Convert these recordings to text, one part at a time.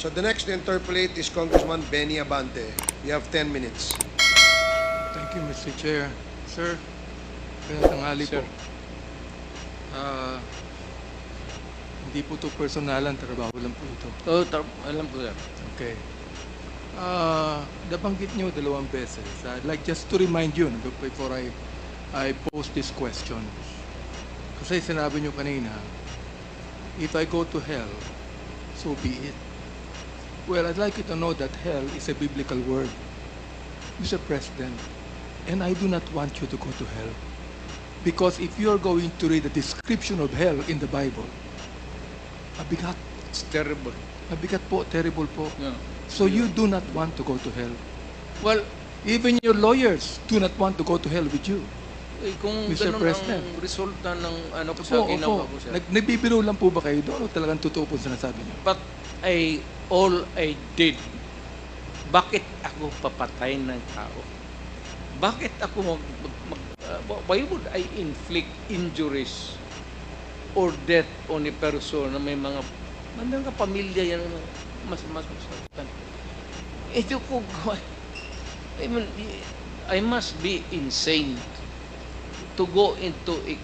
So the next to interpolate is Congressman Benny Abante. You have 10 minutes. Thank you, Mr. Chair. Sir, kaya tanghali po. Sir. Hindi po ito personalan, trabaho lang po ito. Alam ko, sir. Okay. Nabanggit niyo 2 beses. I'd like just to remind you before I pose this question. Kasi sinabi niyo kanina, if I go to hell, so be it. Well, I'd like you to know that hell is a biblical word, Mr. President, and I do not want you to go to hell. Because if you are going to read the description of hell in the Bible, mabigat. It's terrible. Mabigat po, terrible po. Yeah. So you do not want to go to hell. Well, Even your lawyers do not want to go to hell with you. kung Mr. ganun President. ang resulta ng ano ko sa ginawa ko, sir. Nagbibiro lang po ba kayo doon o talagang totoo po sinasabi niyo? But all I did, bakit ako papatay ng tao? Bakit ako why would I inflict injuries or death on a person na may mga pamilya yan mas masaktan? Ito ko, I mean, I must be insane to go into a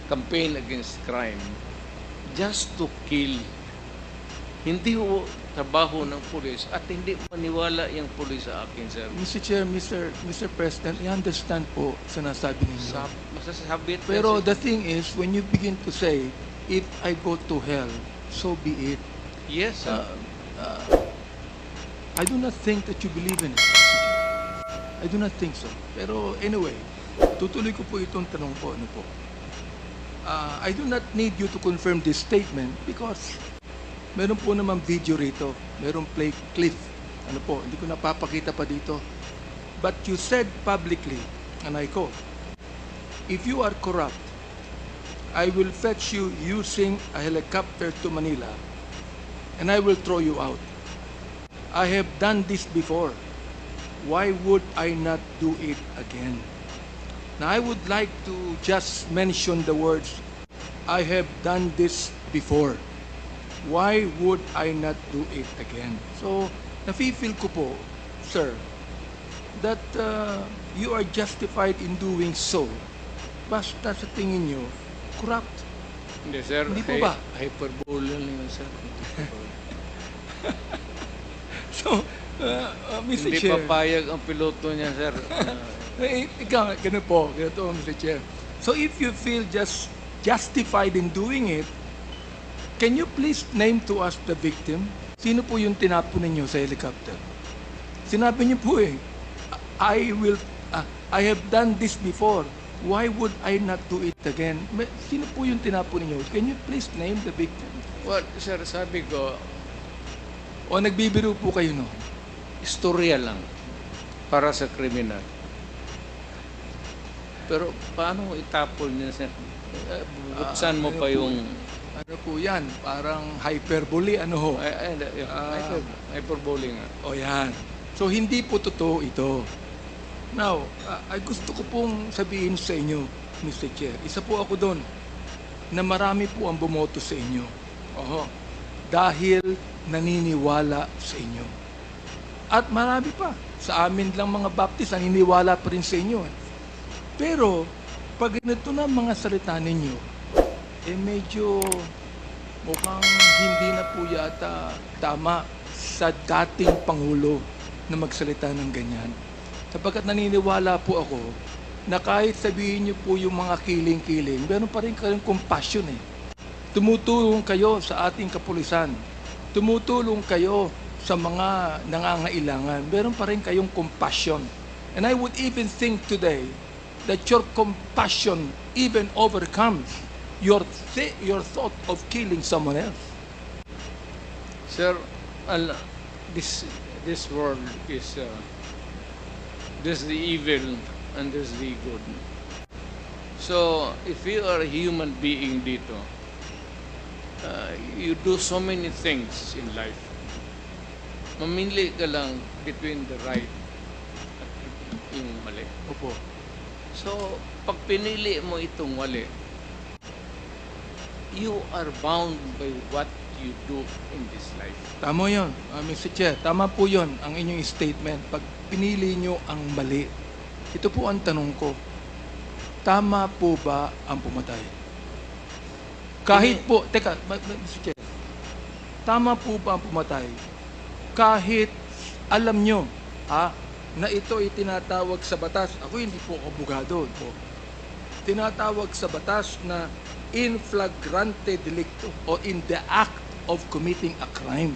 campaign against crime just to kill. Hindi ho trabaho ng pulis at hindi maniwala yung pulis sa akin, sir. Mr. Chair, Mr. President, I understand po sinasabi ninyo. Masasabi Pero the thing is, when you begin to say, if I go to hell, so be it. yes, sir. I do not think that you believe in it. I do not think so. Pero anyway, tutuloy ko po itong tanong ko. Ano po? I do not need you to confirm this statement because meron po naman video rito. Meron play clip. Ano po, hindi ko napapakita pa dito. But you said publicly, and I quote, if you are corrupt, I will fetch you using a helicopter to Manila and I will throw you out. I have done this before. Why would I not do it again? Now, I would like to just mention the words, I have done this before. Why would I not do it again? So, nafe-feel ko po, sir, that you are justified in doing so. Basta sa tingin nyo, corrupt. Hindi, sir. Hindi po ba? Hyperbole lang yun, sir. So, Mr. Hindi Chair. papayag ang piloto niya, sir. Ikaw, ganun po, ganito, Mr. Chair. So if you feel just justified in doing it, can you please name to us the victim? Sino po yung tinapon ninyo sa helicopter? Sinabi niyo po I have done this before. Why would I not do it again? Sino po yung tinapon ninyo? Can you please name the victim? Well, sir, sabi ko, O nagbibiro po kayo, no? istorya lang para sa kriminal. Pero paano mo itapon niya, sir? Buksan mo pa yung... Ano po yan? Parang hyperbole, ano ho? hyperbole nga. O yan. So, hindi po totoo ito. Now, ay gusto ko pong sabihin sa inyo, Mr. Chair, isa po ako doon na marami po ang bumoto sa inyo. Oho. Dahil naniniwala sa inyo. At marami pa. Sa amin lang mga Baptist, naniniwala pa rin sa inyo. Pero, pag ganito na mga salita ninyo, medyo mukhang hindi na po yata tama sa dating Pangulo na magsalita ng ganyan. Sapagkat naniniwala po ako na kahit sabihin niyo po yung mga kiling-kiling, meron pa rin kayong compassion eh. Tumutulong kayo sa ating kapulisan. Tumutulong kayo sa mga nangangailangan. Meron pa rin kayong compassion. And I would even think today that your compassion even overcomes your thought of killing someone else. Sir, this world is there's the evil and there's the good. So, if you are a human being dito, you do so many things in life. Mamili ka lang between the right at yung mali. Opo. So, pag pinili mo itong mali, you are bound by what you do in this life. Tama yun, Mr. Chair. Tama po yun ang inyong statement. Pag pinili nyo ang mali, ito po ang tanong ko. Tama po ba ang pumatay? Kahit po, teka, Mr. Chair. Tama po ba ang pumatay? Kahit alam nyo na ito ay tinatawag sa batas. Ako hindi po abogado. Tinatawag sa batas na in flagrante delicto o in the act of committing a crime.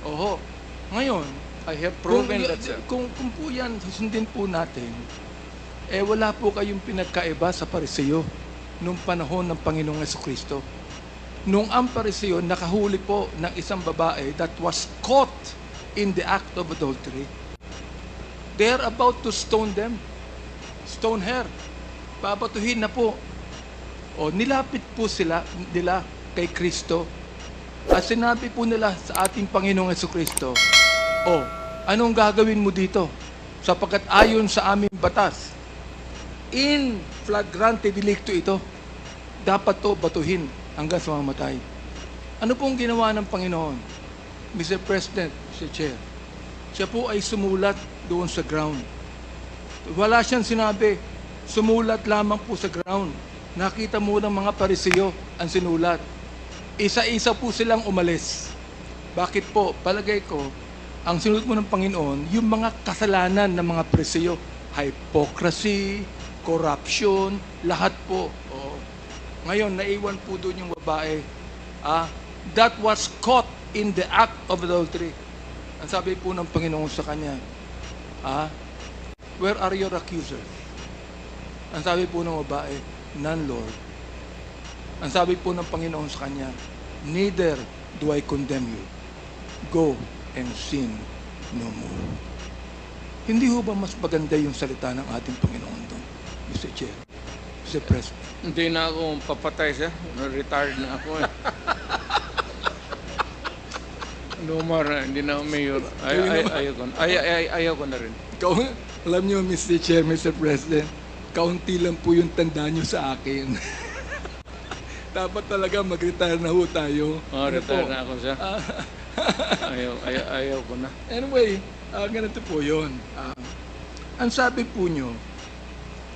Oho. Ngayon, I have proven that, sir. Kung po yan, susundin po natin, wala po kayong pinagkaiba sa Pariseo nung panahon ng Panginoong Jesucristo. Nung ang Pariseo nakahuli po ng isang babae that was caught in the act of adultery, they're about to stone them. Stone her. Babatuhin na po. O nilapit po nila kay Kristo. At sinabi po nila sa ating Panginoong Jesucristo, anong gagawin mo dito? Sapagkat ayon sa aming batas, in flagrante delicto ito, dapat to batuhin hanggang sa mamatay. Ano pong ginawa ng Panginoon? Mr. President, Mr. Chair, siya po ay sumulat doon sa ground. Wala siyang sinabi, sumulat lamang po sa ground. Nakita mo ng mga Pariseo ang sinulat. Isa-isa po silang umalis. Bakit po? Palagay ko, ang sinulat mo ng Panginoon, yung mga kasalanan ng mga Pariseo, hypocrisy, corruption, lahat po. Ngayon, naiwan po doon yung babae. That was caught in the act of adultery. Ang sabi po ng Panginoon sa kanya, where are your accusers? Ang sabi po ng babae, none, Lord. Ang sabi po ng Panginoon sa kanya, neither do I condemn you. Go and sin no more. Hindi ho ba mas maganda yung salita ng ating Panginoon doon, Mr. Chair, Mr. President? Hindi na ako papatay, sir. Retired na ako eh. No more, hindi na ako mayor. Ayaw ko na rin. Alam niyo, Mr. Chair, Mr. President, kaunti lang po yung tanda niyo sa akin. Dapat talaga mag-retire na ho tayo. Retire na ako, sir. Ayaw ko na. Anyway, ganito po yun. Ang sabi po nyo,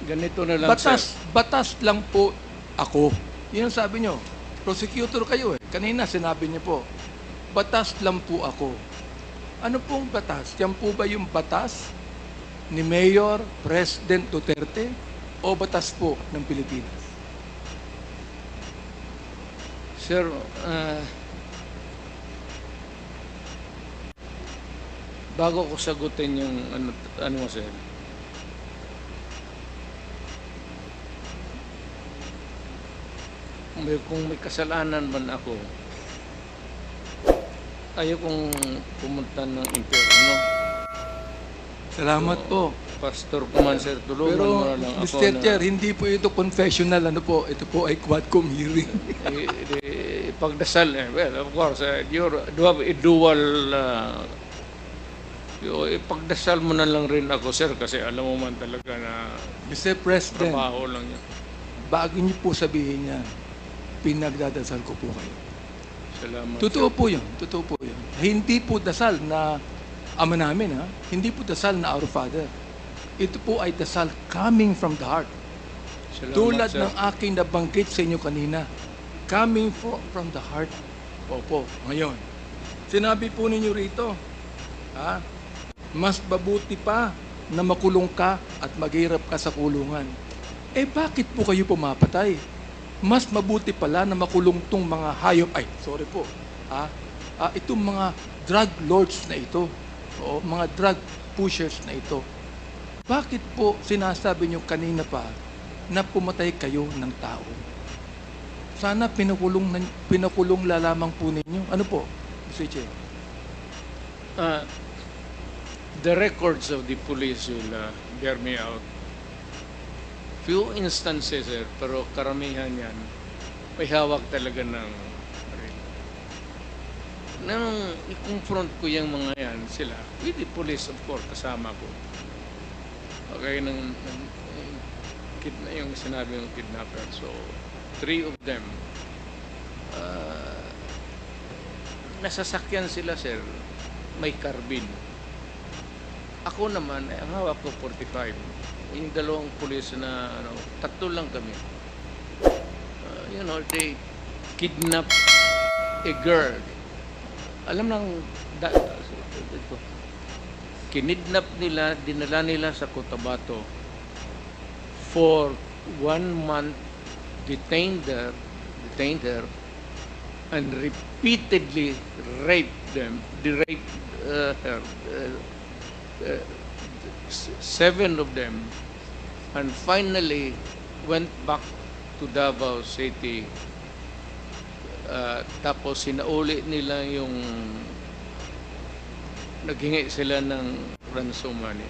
ganito na lang, batas lang po ako. Yun ang sabi nyo. Prosecutor kayo eh. Kanina sinabi niyo po, batas lang po ako. Ano pong batas? Yan po ba yung batas ni Mayor President Duterte o batas po ng Pilipinas? Sir, bago ko sagutin yung ano mo, sir, kung may kasalanan man ako, ayaw kong pumunta ng impyerno. Salamat po. Pastor ko man, sir, tulungan mo na lang ako. Mr. Chair, hindi po ito confessional. Ano po? Ito po ay quadcom hearing. Pagdasal, well, of course, you have a dual, ipagdasal mo na lang rin ako, sir, kasi alam mo man talaga na Mr. President, trabaho lang yan. bago niyo po sabihin yan, pinagdadasal ko po kayo. Salamat. Totoo po yun. Totoo po yun. Hindi po dasal na Ama namin, hindi po dasal na Our Father. Ito po ay dasal coming from the heart. Salamat, Tulad sir. ng aking nabanggit sa inyo kanina, coming from the heart. Opo, ngayon. Sinabi po ninyo rito, mas mabuti pa na makulong ka at maghirap ka sa kulungan. Bakit po kayo pumapatay? Mas mabuti pala na makulong tong mga hayop. Itong mga drug lords na ito. Mga drug pushers na ito. Bakit po sinasabi nyo kanina pa na pumatay kayo ng tao? Sana pinakulong lamang po ninyo. Ano po, Mr. Che? The records of the police will bear me out. Few instances, sir, pero karamihan yan, may hawak talaga ng nang i-confront ko yung mga yan, sila, with the police, of course, kasama ko. Okay, yung sinabi ng kidnapper. So, 3 of them, nasasakyan sila, sir, may carbine. Ako naman, ang hawak ko 45. Yung dalawang pulis na, tatlo lang kami. They kidnap a girl. Alam ng, kinidnap nila, dinala nila sa Cotabato for 1 month, detained her, and repeatedly raped her. 7 of them, and finally went back to Davao City. Tapos sinauli nila yung naghingi sila ng ransom money.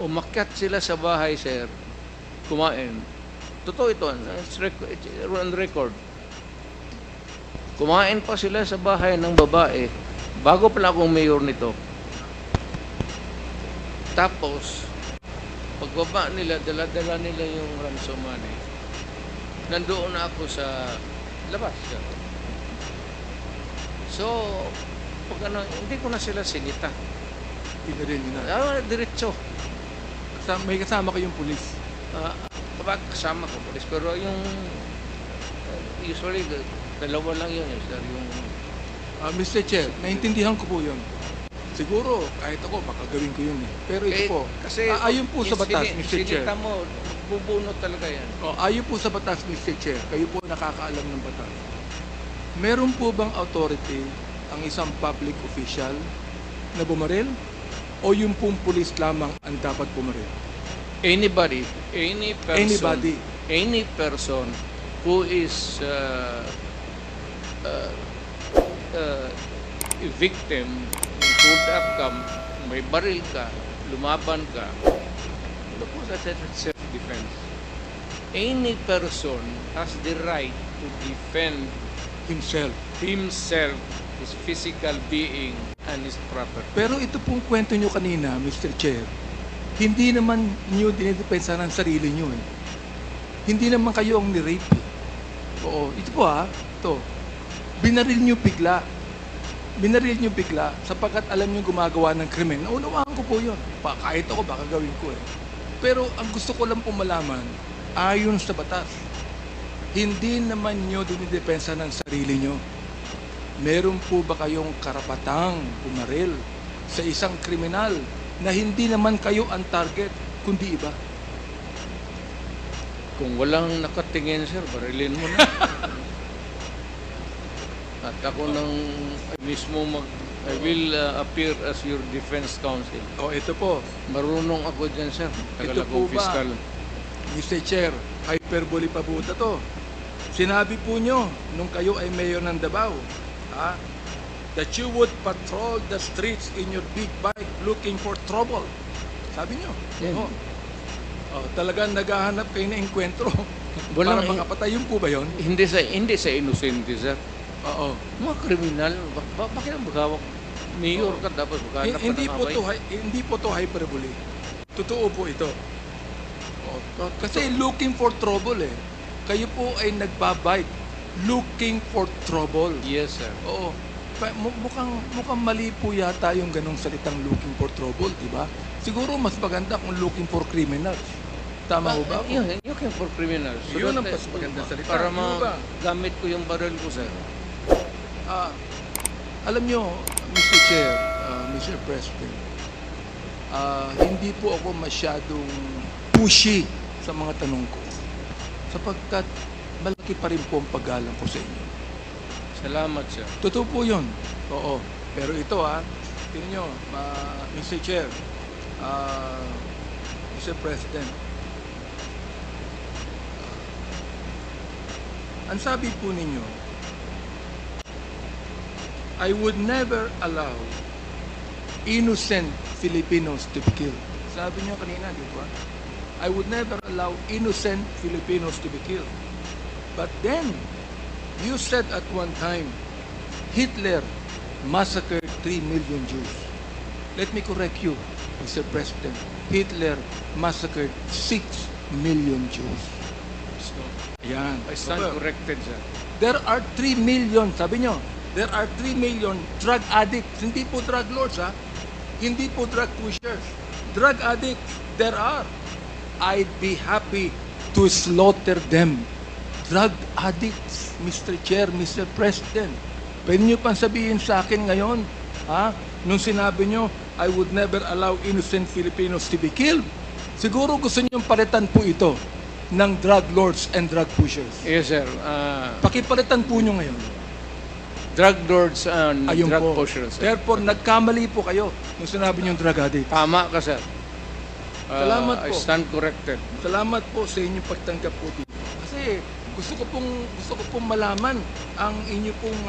Umakyat sila sa bahay, sir, kumain. Totoo ito, it's on record. Kumain pa sila sa bahay ng babae bago pala akong mayor nito. Tapos, pagbaba nila, dala-dala nila yung ransom money. Nandoon na ako sa labas. So, hindi ko na sila sinita. Pinaril nyo na. Diretso. May kasama kayong pulis. Kapag kasama ko, polis. Pero yung, usually, dalawa lang yun, sir. Yung, Mr. Chair, naintindihan ko po yun. Siguro, kahit ako, baka gawin ko yun eh. Pero ito po, kasi ayon po sa batas, Mr. Chair. Sinita mo, bubunot talaga yan. Ayon po sa batas, Mr. Chair, kayo po nakakaalam ng batas. Meron po bang authority ang isang public official na bumaril? O yung pong pulis lamang ang dapat bumaril? Anybody, any person who is a victim, could have come, may baril ka, lumaban ka, look po sa self-defense. Any person has the right to defend Himself. his physical being, and his property. Pero ito pong kwento nyo kanina, Mr. Chair, hindi naman nyo dinidepensa ng sarili nyo eh. Hindi naman kayo ang ni-rape eh. Oo, ito po ito. Binaril nyo bigla. Binaril nyo bigla sapagkat alam nyo gumagawa ng krimen. Naunawaan ko po yun. Kahit ako, baka gawin ko eh. Pero ang gusto ko lang po malaman, ayon sa batas, hindi naman nyo dinidepensa ng sarili nyo. Meron po ba kayong karapatang bumaril sa isang kriminal na hindi naman kayo ang target, kundi iba? Kung walang nakatingin, sir, barilin mo na. At ako nang mismo I will appear as your defense counsel. Ito po. Marunong ako dyan, sir. Tagal Ito po akong ba, fiscal. Mr. Chair, hyperbole pa po to. Sinabi po nyo nung kayo ay mayor ng Davao, that you would patrol the streets in your big bike looking for trouble. Sabi nyo. Yeah. Talagang naghahanap kayo ng enkwentro. Walang para makapatay. Yun po ba yun? Hindi sa inosente, sir. Oo. Mga kriminal, bakit ang magawak? Mayor ka, dapat maghanap ka Hindi ng po away. hindi po to hyperbole. Totoo po ito. Kasi looking for trouble eh. Kayo po ay nagbabike looking for trouble. Yes, sir. Oo. Mukhang mali po yata yung ganong salitang looking for trouble, di ba? Siguro mas maganda kung looking for criminals. Tama ho ba? Looking for criminals. Yun ang mas maganda salita. Para Yun ba? magamit ko yung baril ko, sir. Alam nyo, Mr. Chair, Mr. President, hindi po ako masyadong pushy sa mga tanong ko. Sapagkat malaki pa rin po ang paggalang ko sa inyo. Salamat, sir. Totoo po yun. Oo. Pero ito tingnan nyo, Mr. Chair, Mr. President, ang sabi po ninyo, I would never allow innocent Filipinos to be killed. Sabi niyo kanina, di ba? I would never allow innocent Filipinos to be killed. But then, you said at one time, Hitler massacred 3 million Jews. Let me correct you, Mr. President. Hitler massacred 6 million Jews. So, Yan. I stand corrected, sir. There are 3 million, sabi nyo, there are 3 million drug addicts. Hindi po drug lords, ha? Hindi po drug pushers. Drug addicts, there are. I'd be happy to slaughter them. Drug addicts, Mr. Chair, Mr. President. Pwede nyo pang sabihin sa akin ngayon, ha? Nung sinabi nyo, I would never allow innocent Filipinos to be killed. Siguro gusto nyo palitan po ito ng drug lords and drug pushers. Yes, sir. Pakipalitan po nyo ngayon. Drug lords and Ayun drug po. pushers. Sir. Therefore, nagkamali po kayo nung sinabi nyo drug addict. Tama ka, sir. Salamat I po. stand corrected. Salamat po sa inyong pagtanggap po dito. Kasi gusto ko pong malaman ang inyo pong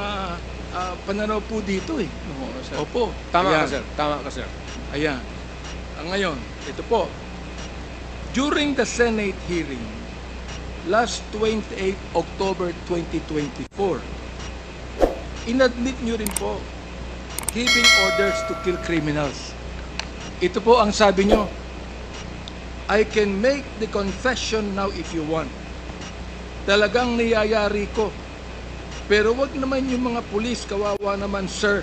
pananaw po dito eh. Oo, sir. Opo. Tama Ayan. ka, sir. Tama ka, sir. Ayan. Ngayon, ito po. During the Senate hearing, last 28 October 2024, inadmit nyo rin po giving orders to kill criminals. Ito po ang sabi nyo, I can make the confession now if you want. Talagang niyayari ko. Pero wag naman yung mga pulis, kawawa naman sir.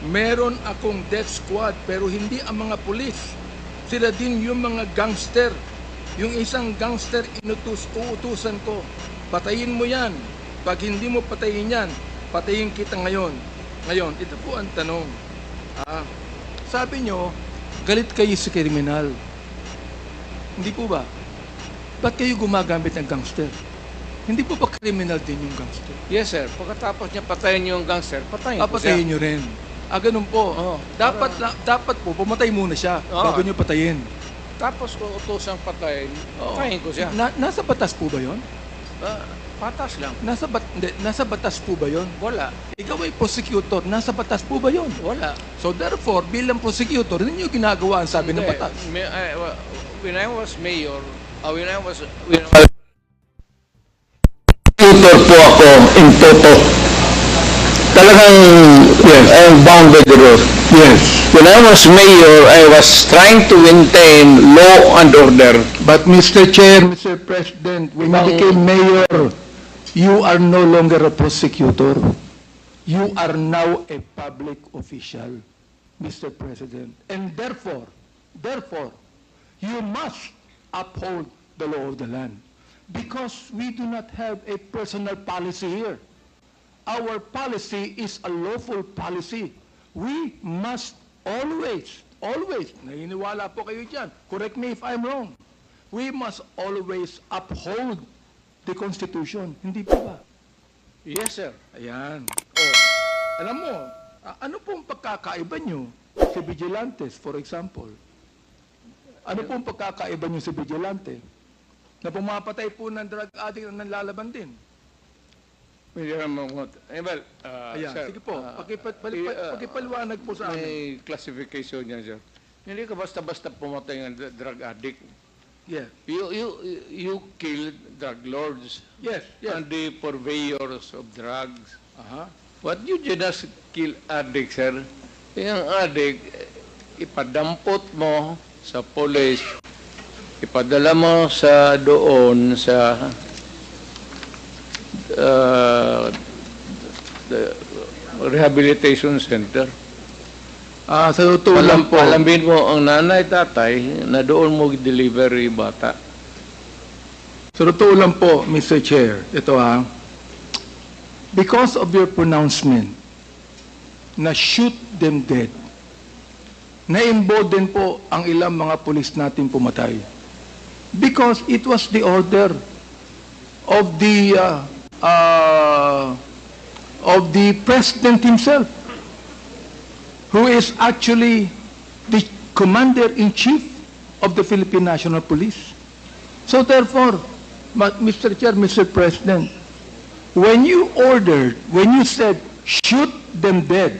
Meron akong death squad pero hindi ang mga pulis. Sila din yung mga gangster. Yung isang gangster uutusan ko. Patayin mo yan. Pag hindi mo patayin yan, patayin kita ngayon. Ngayon, ito po ang tanong. Sabi nyo, galit kayo sa kriminal. Hindi po ba? Ba't kayo gumagamit ng gangster? Hindi po ba criminal din yung gangster? Yes, sir. Pagkatapos niya patayin yung gangster, patayin ko siya. Patayin nyo rin. Ganun po. Oo. Dapat po, pumatay muna siya Oo. bago nyo patayin. Tapos ko utosang patayin, patayin ko siya. Nasa batas po ba yon? Patas lang. Nasa batas po ba yon? Wala. Ikaw ay prosecutor, nasa batas po ba yon? Wala. So therefore, bilang prosecutor, hindi nyo ginagawa ang sabi ng Hindi. batas. When I was mayor, when I was Tutor po ako in toto. Talagang I'm bound by the rules. Yes. When I was mayor, I was trying to maintain law and order. But Mr. Chair, Mr. President, when you became mayor, you are no longer a prosecutor. You are now a public official, Mr. President. And therefore, you must uphold the law of the land. Because we do not have a personal policy here. Our policy is a lawful policy. We must always, naniniwala po kayo dyan, correct me if I'm wrong, we must always uphold the Constitution. Hindi po ba? Yes, sir. Ayan. Alam mo, ano pong pagkakaiba nyo sa vigilantes, for example? Ano pong pagkakaiba nyo sa vigilante? Na pumapatay po ng drug addict na nanlalaban din. Ayan, sir, sige po, pakipaliwanag po sa amin. may classification niya, sir. Hindi ka basta-basta pumatay ng drug addict. Yeah. You killed drug lords Yes, yes. and the purveyors of drugs. Aha. What you just kill addict, sir, yung addict, ipadampot mo sa police, ipadala mo sa doon sa the rehabilitation center. Sa totoo lang po, Palambin mo ang nanay, tatay na doon mo delivery bata. sa totoo lang po, Mr. Chair, ito because of your pronouncement na shoot them dead, na-embolden po ang ilang mga pulis natin pumatay. Because it was the order of the President himself, who is actually the Commander-in-Chief of the Philippine National Police. So therefore, Mr. Chair, Mr. President, when you said, shoot them dead,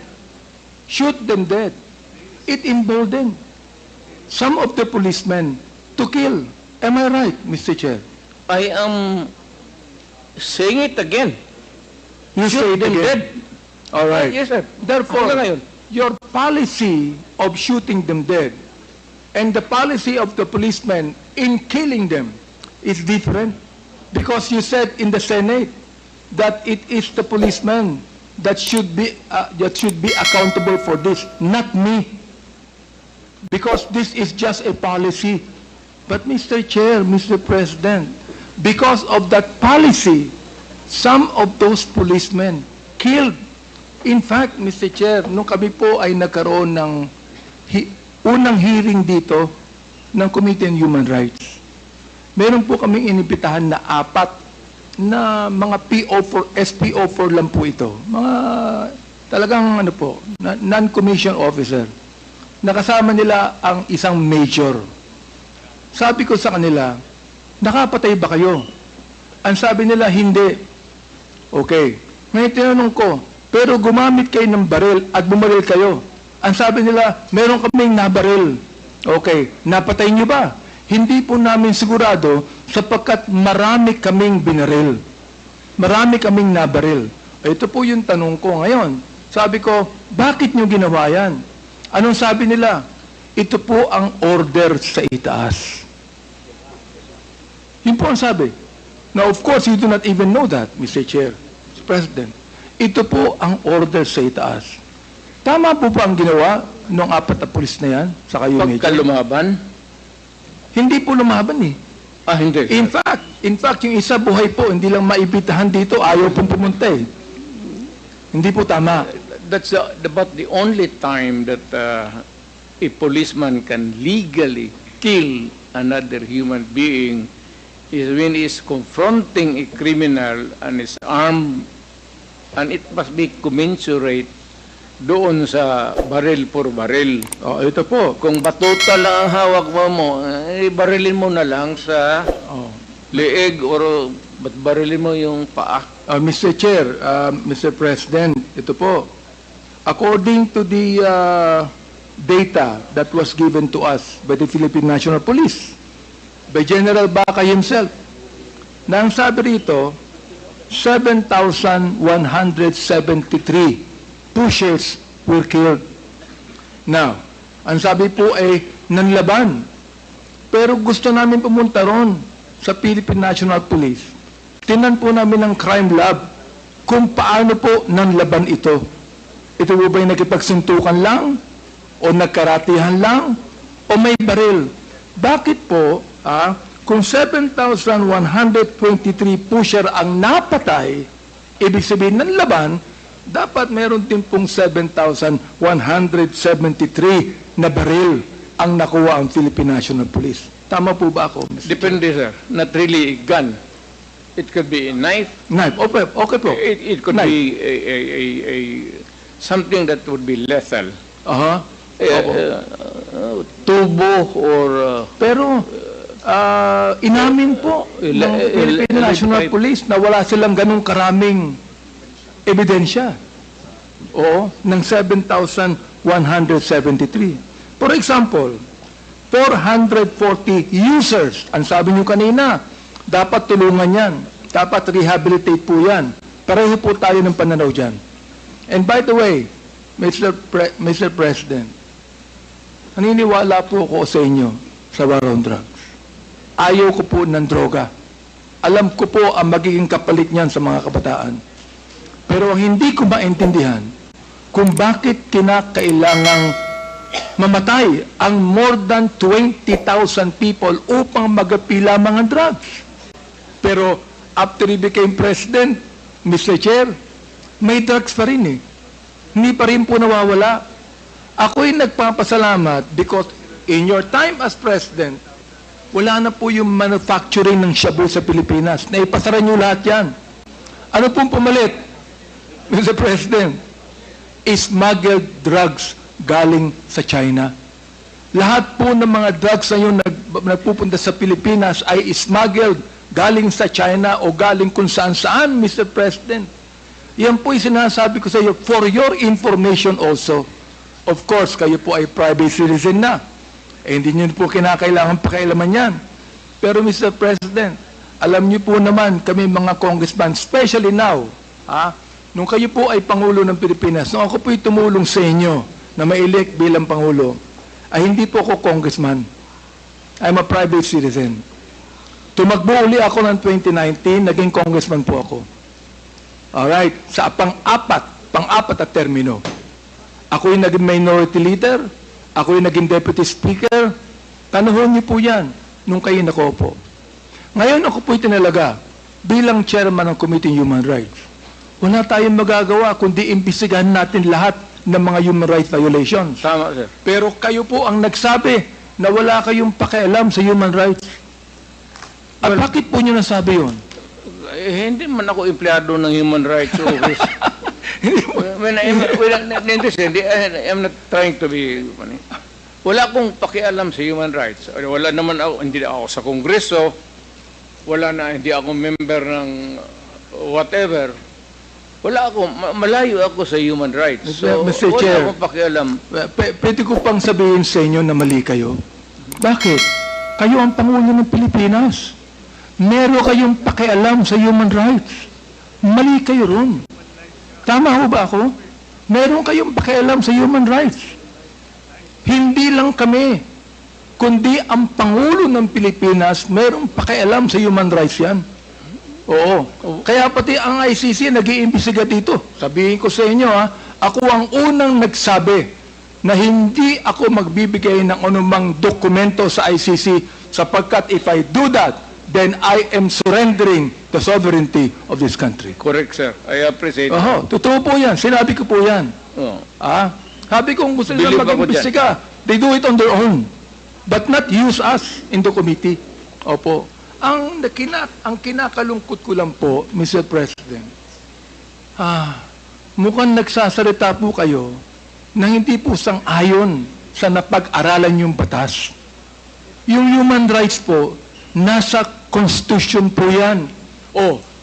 it emboldened some of the policemen to kill. Am I right, Mr. Chair? I am saying it again. You say Shoot them again. dead. All right. Yes, sir. Therefore, Hanggang ngayon. your policy of shooting them dead and the policy of the policemen in killing them is different, because you said in the Senate that it is the policemen that should be accountable for this, not me. Because this is just a policy. But Mr. Chair, Mr. President, because of that policy, some of those policemen killed. In fact, Mr. Chair, nung kami po ay nagkaroon ng unang hearing dito ng Committee on Human Rights, meron po kaming inibitahan na 4 na mga SPO4 lang po ito. Mga talagang non-commissioned officer. Nakasama nila ang isang major. Sabi ko sa kanila, nakapatay ba kayo? Ang sabi nila, hindi. Okay. Ngayon tinanong ko, pero gumamit kayo ng baril at bumaril kayo. Ang sabi nila, meron kaming nabaril. Okay. Napatay niyo ba? Hindi po namin sigurado sapagkat marami kaming binaril. Marami kaming nabaril. Ito po yung tanong ko ngayon. Sabi ko, bakit niyo ginawa yan? Anong sabi nila? Ito po ang order sa itaas. Yun po ang sabi. Now, of course, you do not even know that, Mr. Chair, Mr. President. Ito po ang order sa itaas. Tama po ba ang ginawa ng 4 na pulis na yan? Saka yung Pagka major? lumaban? Hindi po lumaban eh. Hindi. In fact, yung isa buhay po, hindi lang maibitahan dito, ayaw pong pumunta eh. Hindi po tama. That's about the only time that a policeman can legally kill another human being is when he is confronting a criminal and is armed, and it must be commensurate doon sa baril for baril. Oh, ito po. Kung batuta lang ang hawak mo, barilin mo na lang sa leeg or barilin mo yung paa. Mr. Chair, Mr. President, ito po. According to the data that was given to us by the Philippine National Police, by General Baca himself, na ang sabi rito, 7,173 pushers were killed. Now, ang sabi po ay nanlaban. Pero gusto namin pumunta ron sa Philippine National Police. Tinan po namin ng crime lab kung paano po nanlaban ito. Ito po ba'y nakipagsuntukan lang? O nagkaratihan lang? O may baril? Bakit po, kung 7,123 pusher ang napatay, ibig sabihin ng laban, dapat meron din pong 7,173 na baril ang nakuha ang Philippine National Police. Tama po ba ako, Mr. Depende, sir. Not really a gun. It could be a knife. Knife. Okay po. It could Knife. be a something that would be lethal. Tubo or Pero inamin po ng Philippine National Police na wala silang ganung karaming ebidensya. Oo, ng 7,173. For example, 440 users. Ang sabi nyo kanina, dapat tulungan yan. Dapat rehabilitate po yan. Pareho po tayo ng pananaw dyan. And by the way, Mr. President, naniniwala po ako sa inyo sa war on drugs. Ayaw ko po ng droga. Alam ko po ang magiging kapalit niyan sa mga kabataan. Pero ang hindi ko maintindihan kung bakit kinakailangang mamatay ang more than 20,000 people upang magapila mga drugs. Pero after he became president, Mr. Chair, may drugs pa rin eh. Hindi pa rin po nawawala. Ako'y nagpapasalamat because in your time as president, wala na po yung manufacturing ng shabu sa Pilipinas. Naipasara nyo lahat yan. Ano pong pumalit, Mr. President? Smuggled drugs galing sa China. Lahat po ng mga drugs na yung nagpupunta sa Pilipinas ay smuggled galing sa China o galing kung saan-saan, Mr. President. Yan po'y sinasabi ko sa iyo for your information also. Of course, kayo po ay private citizen na. Eh, hindi nyo po kinakailangan pakialaman yan. Pero Mr. President, alam niyo po naman kami mga congressman, especially now, nung kayo po ay Pangulo ng Pilipinas, nung ako po'y tumulong sa inyo na ma-elect bilang Pangulo, ay hindi po ako congressman. I'm a private citizen. Tumakbo uli ako ng 2019, naging congressman po ako. Alright, sa pang-4 pang-apat na termino. Ako yung naging minority leader, ako yung naging deputy speaker. Tanahon niyo po yan nung kayo nakopo. Ngayon ako po'y tinalaga bilang chairman ng Committee on Human Rights. Wala tayong magagawa kundi imbestigahan natin lahat ng mga human rights violations. Tama, sir. Pero kayo po ang nagsabi na wala kayong pakialam sa human rights. At bakit po nyo nasabi yun? Hindi man ako empleyado ng Human Rights Office. When I'm not trying to be funny. Wala akong pakialam sa human rights. Wala naman ako, hindi ako sa Kongreso, hindi ako member ng whatever. Wala ako, malayo ako sa human rights. So, Mr. wala Chair, akong pakialam. Pwede ko pang sabihin sa inyo na mali kayo. Bakit? Kayo ang Pangulo ng Pilipinas. Meron kayong pakialam sa human rights. Mali kayo ron. Tama ho ba ako? Meron kayong pakialam sa human rights. Hindi lang kami, kundi ang Pangulo ng Pilipinas merong pakialam sa human rights yan. Oo. Kaya pati ang ICC nag-iimbestiga dito. Sabihin ko sa inyo, ako ang unang nagsabi na hindi ako magbibigay ng anumang dokumento sa ICC sapagkat if I do that, then I am surrendering the sovereignty of this country. Correct, sir. I appreciate it. Totoo po yan. Sinabi ko po yan. Oh. Sabi ko, kung gusto nila Believe ako mag-imbestiga, they do it on their own. But not use us in the committee. Opo. Ang kinakalungkot ko lang po, Mr. President, mukhang nagsasalita po kayo na hindi po sang-ayon sa napag-aralan yung batas. Yung human rights po, nasa Constitution po yan.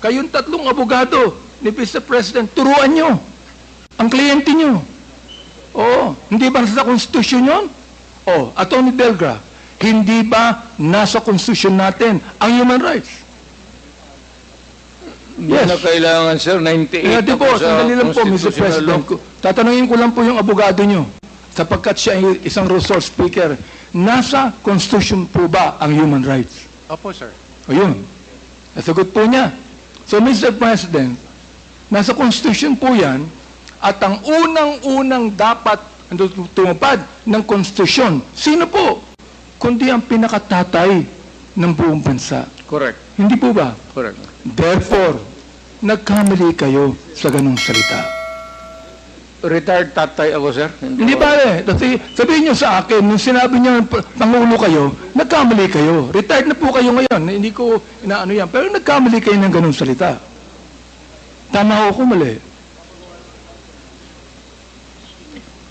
Kayong tatlong abogado ni Mr. President, turuan nyo ang kliyente nyo. Hindi ba nasa Constitution yun? Attorney Delgra, hindi ba nasa Constitution natin ang human rights? Yes. Na kailangan, sir, 98 Di po, sandali lang po, Mr. President. Tatanungin ko lang po yung abogado nyo, sapagkat siya ay isang resource speaker. Nasa Constitution po ba ang human rights? Opo, sir. Ayun. Nasagot po niya. So, Mr. President, nasa Constitution po yan, at ang unang-unang dapat tumupad ng Constitution, sino po? Kundi ang pinakatatay ng buong bansa. Correct. Hindi po ba? Correct. Therefore, nagkamali kayo sa ganong salita. Retired tatay ako, sir. Hindi ba sabihin nyo sa akin, nung sinabi nyo Pangulo kayo, nagkamali kayo. Retired na po kayo ngayon. Hindi ko inaano yan. Pero nagkamali kayo ng ganong salita. Tama ako mali.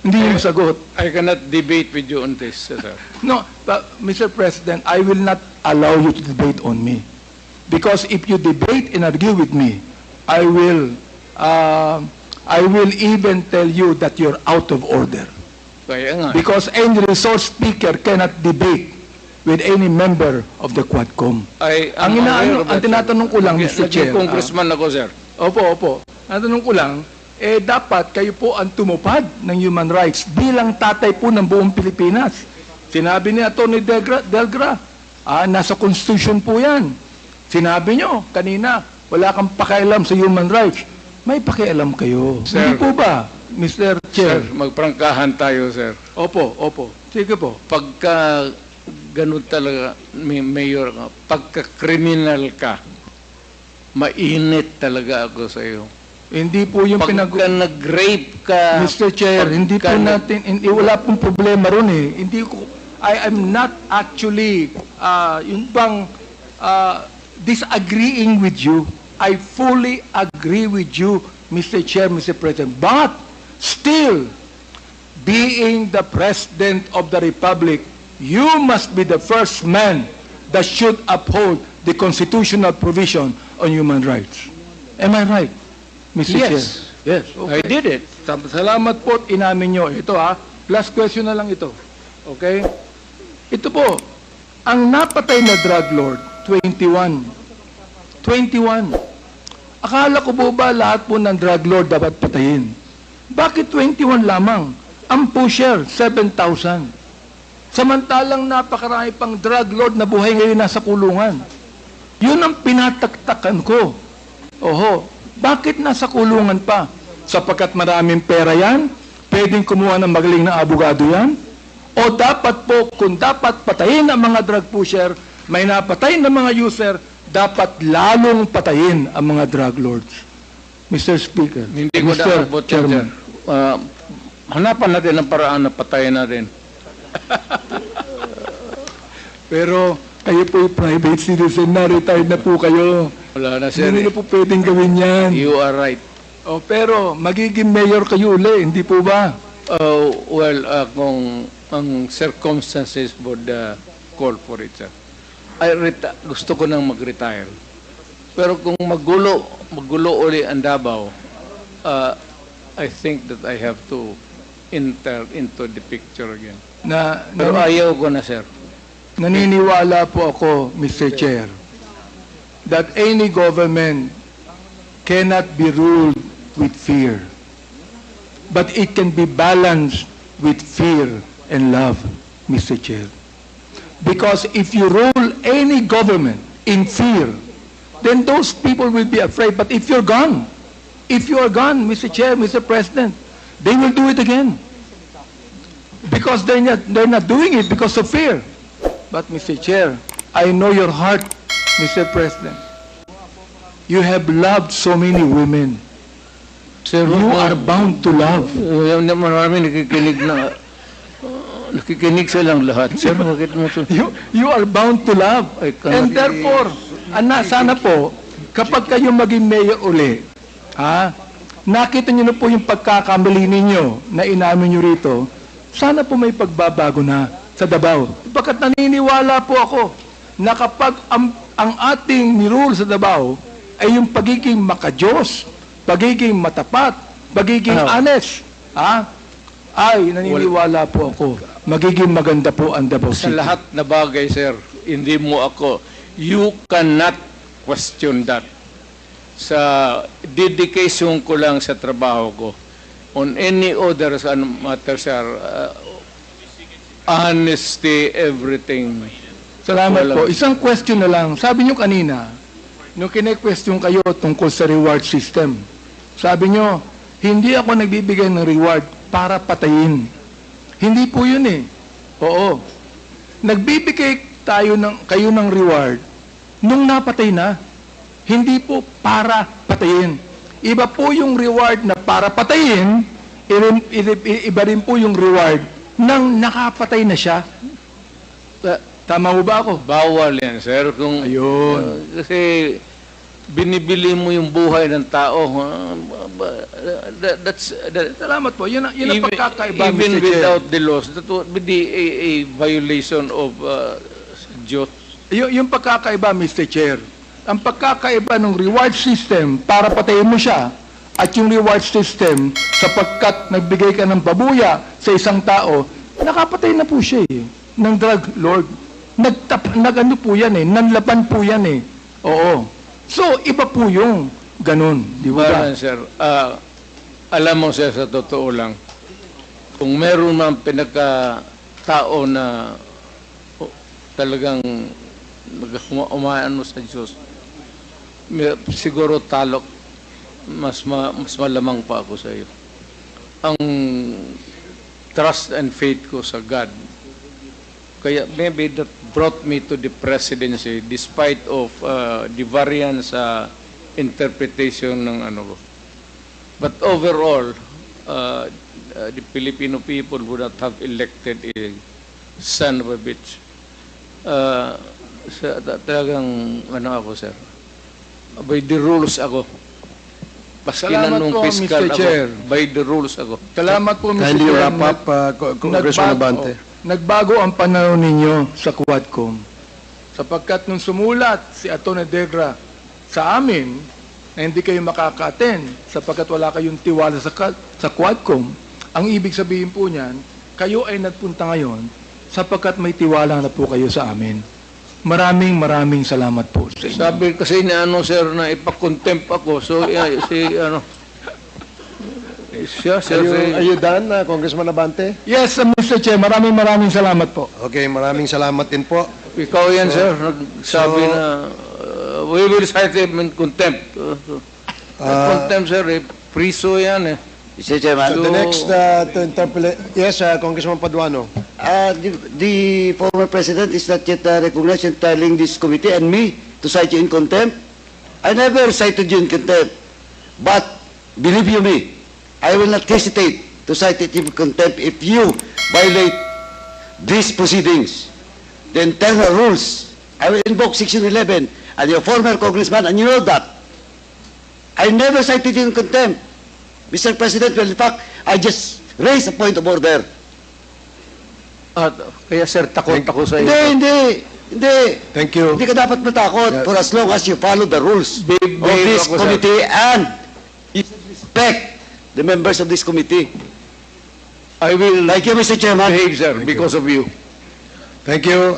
Hindi yung sagot. I cannot debate with you on this, sir. No, but Mr. President, I will not allow you to debate on me. Because if you debate and argue with me, I will even tell you that you're out of order. Kaya nga. Because any resource speaker cannot debate with any member of the Quadcom. Ang tinatanong ko lang, Mr. Chair. Congressman ako, sir. Opo. Ang tanong ko lang, dapat kayo po ang tumupad ng human rights bilang tatay po ng buong Pilipinas. Sinabi ni Atty. Delgra, nasa Constitution po yan. Sinabi nyo kanina, wala kang pakialam sa human rights. May pakialam kayo. Sir, hindi po ba, Mr. Chair? Sir, magprangkahan tayo, sir. Opo. Sige po. Pagka ganun talaga, Mayor, pagka-criminal ka, mainit talaga ako sa iyo. Hindi po yung Pagka nag-rape ka, Mr. Chair, hindi po natin, wala pong problema ron eh. I am not actually, yung bang, disagreeing with you. I fully agree with you, Mr. Chair, Mr. President. But, still, being the President of the Republic, you must be the first man that should uphold the constitutional provision on human rights. Am I right, Mr. Chair? Yes. I did it. Salamat po, inamin nyo. Ito last question na lang ito. Okay? Ito po, ang napatay na drug lord, 21. Akala ko po ba lahat po ng drug lord dapat patayin? Bakit 21 lamang? Ang pusher, 7,000. Samantalang napakarami pang drug lord na buhay ngayon nasa kulungan. Yun ang pinataktakan ko. Bakit nasa kulungan pa? sapagkat maraming pera yan? Pwedeng kumuha ng magaling na abogado yan? O dapat po, kung dapat patayin ang mga drug pusher, may napatay na mga user, dapat lalong patayin ang mga drug lords. Mr. Speaker. Hindi ko Mr. dapat, Chairman. hanapan natin ang paraan na patayin natin. Pero kayo po yung private citizen na, retired na po kayo. Wala na, sir. Hindi na po pwedeng gawin yan. You are right. O, pero magiging mayor kayo uli, hindi po ba? Kung ang circumstances would call for it, sir. Gusto ko nang mag-retire. Pero kung magulo uli ang Davao, I think that I have to enter into the picture again. Pero ayaw ko na, sir. Naniniwala po ako, Mr. Chair, that any government cannot be ruled with fear. But it can be balanced with fear and love, Mr. Chair. Because if you rule any government in fear, then those people will be afraid. But if you're gone, Mr. Chair, Mr. President, they will do it again. Because they're not doing it because of fear. But, Mr. Chair, I know your heart, Mr. President. You have loved so many women. Sir, You are bound to love. Marami nakikinig silang lahat. Sir, bakit mo ito? You are bound to love. I cannot- And therefore, sana po, kapag kayo maging mayor uli, nakita niyo na po yung pagkakamali ninyo na inamin niyo rito, sana po may pagbabago na sa Davao. Pagkat naniniwala po ako na kapag ang ating nirule sa Davao ay yung pagiging makajos, pagiging matapat, pagiging honest, ay naniniwala po ako, magiging maganda po ang Davao Sa City. lahat na bagay, sir, hindi mo ako, you cannot question that. Sa dedication ko lang sa trabaho ko, on any other matter, sir, honesty, everything. Salamat Walang- po. Isang question na lang. Sabi nyo kanina, nung kine-question kayo tungkol sa reward system, sabi nyo, hindi ako nagbibigay ng reward para patayin. Hindi po yun eh. Oo. Nagbibigay kayo ng reward nung napatay na. Hindi po para patayin. Iba po yung reward na para patayin, iba rin po yung reward nang nakapatay na siya. Tama mo ba ako? Bawal yan, sir. Kung, Ayun. kasi binibili mo yung buhay ng tao. Salamat po. Yun ang pagkakaiba, Even Mr. Chair. without the laws, that would be a violation of Diyos. Yung pagkakaiba, Mr. Chair, ang pagkakaiba ng reward system para patayin mo siya at yung reward system sapagkat nagbigay ka ng babuya sa isang tao, nakapatay na po siya ng drug lord. Nagano po yan nanlaban po yan Oo. So, iba po yung ganun. Di ba? Parang, sir, alam mo, sir, sa totoo lang, kung meron man pinagkatao na talagang umaano sa Diyos, siguro talok, mas malamang pa ako sa iyo. Ang trust and faith ko sa God, kaya maybe that brought me to the presidency despite of the variance interpretation ng ano ko. But overall, the Filipino people would not have elected a son of a bitch. Talagang ano ako, sir. By the rules ako. Paski na Salamat nung po, fiscal Mr. ako. Chair. By the rules ako. Salamat po, Mr. Kindly Chair. wrap up, Congressman Abante. Nagbago ang pananaw ninyo sa Quadcom. Sapagkat nung sumulat si Atty. Degra sa amin na hindi kayo makaka-attend sapagkat wala kayong tiwala sa Quadcom, ang ibig sabihin po niyan, kayo ay nagpunta ngayon sapagkat may tiwala na po kayo sa amin. Maraming salamat po sa inyo. Sabi kasi ni ano, sir, na ipakontempt ako. So, siya, sir, Are you done, Congressman Abante? Yes, Mr. Chair, maraming salamat po. Okay, maraming salamat din po. ikaw yan, sir, nagsabi na we will cite him in contempt. Contempt, sir, Priso yan eh. Mr. Chairman. So the next to interpolate, yes, Congressman Paduano. The former president is not yet recognized in telling this committee and me to cite you in contempt. I never cited you in contempt. But, believe you me, I will not hesitate to cite it in contempt if you violate these proceedings. The internal rules, I will invoke Section 11, and your former congressman, and you know that. I never cited you in contempt. Mr. President, well, in fact, I just raised a point of order. Kaya sir, takot ako sa iyo. Hindi. Thank you. Hindi ka dapat matakot for as long as you follow the rules Big of this ako, sir. committee and you respect the members of this committee. I will Thank you, Mr. Chairman. behave, sir, because of you. Thank you.